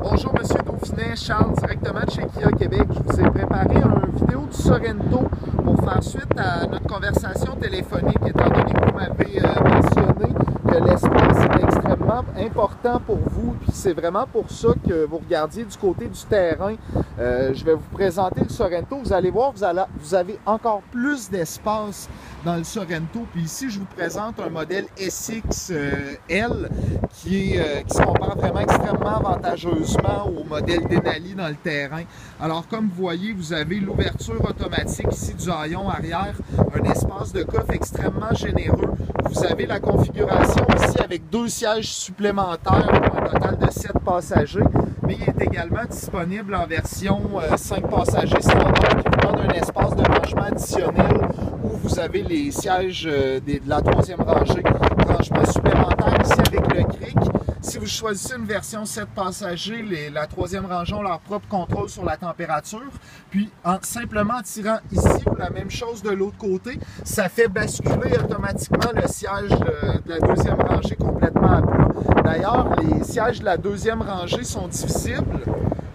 Bonjour Monsieur Dauphinet, Charles directement de chez Kia Québec. Je vous ai préparé une vidéo du Sorento pour faire suite à notre conversation téléphonique, étant donné que vous m'avez mentionné que l'espace est extrêmement important pour vous, puis c'est vraiment pour ça que vous regardiez du côté du terrain. Je vais vous présenter le Sorento. Vous allez voir, vous avez encore plus d'espace dans le Sorento. Puis ici, je vous présente un modèle SX-L qui se compare vraiment extrêmement avantageusement au modèle Denali dans le terrain. Alors, comme vous voyez, vous avez l'ouverture automatique ici du haillon arrière, un espace de coffre extrêmement généreux. Vous avez la configuration ici avec 2 sièges supplémentaires pour un total de 7 passagers, mais il est également disponible en version 5 passagers standard qui vous donne un espace de rangement additionnel où vous avez les sièges de la 3e rangée, rangement supplémentaire ici avec le cric. Si vous choisissez une version 7 passagers, la 3e rangée ont leur propre contrôle sur la température. Puis, simplement en tirant ici ou la même chose de l'autre côté, ça fait basculer automatiquement le siège de la 2e rangée complètement à plat. D'ailleurs, les sièges de la 2e rangée sont divisibles.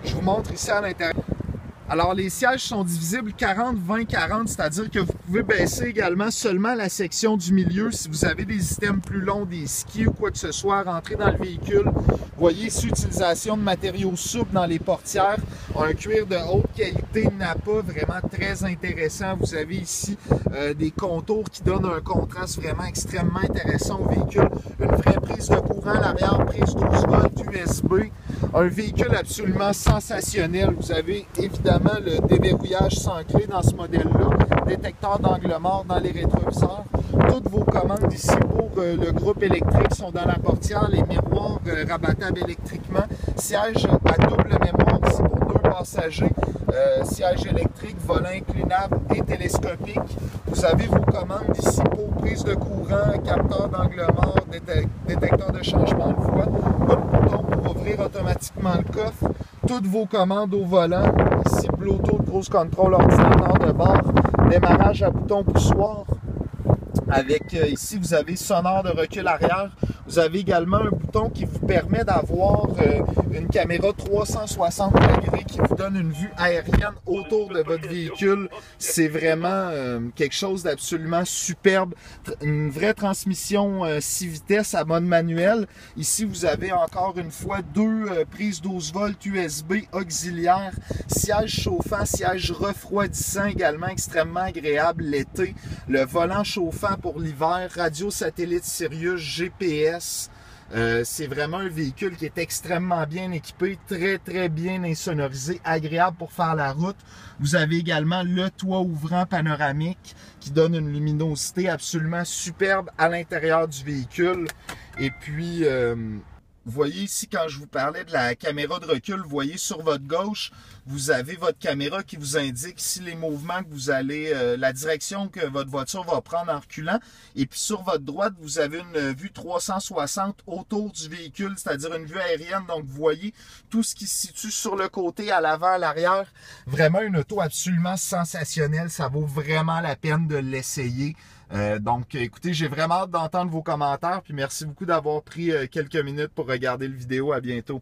Je vous montre ici à l'intérieur. Alors, les sièges sont divisibles 40-20-40, c'est-à-dire que vous pouvez baisser également seulement la section du milieu si vous avez des items plus longs, des skis ou quoi que ce soit, rentrer dans le véhicule. Vous voyez ici, utilisation de matériaux souples dans les portières, un cuir de haute qualité Napa, vraiment très intéressant. Vous avez ici des contours qui donnent un contraste vraiment extrêmement intéressant au véhicule. Une vraie prise de courant à l'arrière, prise 12 volts USB. Un véhicule absolument sensationnel. Vous avez évidemment le déverrouillage sans clé dans ce modèle-là, détecteur d'angle mort dans les rétroviseurs. Toutes vos commandes ici pour le groupe électrique sont dans la portière, les miroirs rabattables électriquement, siège à double mémoire ici pour 2 passagers, siège électrique, volant inclinable et télescopique. Vous avez vos commandes ici pour prise de courant, capteur d'angle mort, détecteur de changement de voie, un bouton pour ouvrir automatiquement le coffre, toutes vos commandes au volant, ici Bluetooth, Cruise Control, ordinateur de bord, démarrage à bouton poussoir, avec ici vous avez sonore de recul arrière. Vous avez également un bouton qui vous permet d'avoir une caméra 360 degrés qui vous donne une vue aérienne autour de votre véhicule. C'est vraiment quelque chose d'absolument superbe. Une vraie transmission 6 vitesses à mode manuel. Ici, vous avez encore une fois 2 prises 12 volts USB auxiliaires, siège chauffant, siège refroidissant également extrêmement agréable l'été, le volant chauffant pour l'hiver, radio satellite Sirius, GPS. C'est vraiment un véhicule qui est extrêmement bien équipé, très bien insonorisé, agréable pour faire la route. Vous avez également le toit ouvrant panoramique qui donne une luminosité absolument superbe à l'intérieur du véhicule. Et puis, vous voyez ici, quand je vous parlais de la caméra de recul, vous voyez sur votre gauche, vous avez votre caméra qui vous indique ici les mouvements que vous allez, la direction que votre voiture va prendre en reculant. Et puis sur votre droite, vous avez une vue 360 autour du véhicule, c'est-à-dire une vue aérienne. Donc vous voyez tout ce qui se situe sur le côté, à l'avant, à l'arrière. Vraiment une auto absolument sensationnelle. Ça vaut vraiment la peine de l'essayer. Donc, écoutez, j'ai vraiment hâte d'entendre vos commentaires. Puis merci beaucoup d'avoir pris quelques minutes pour regarder la vidéo. À bientôt.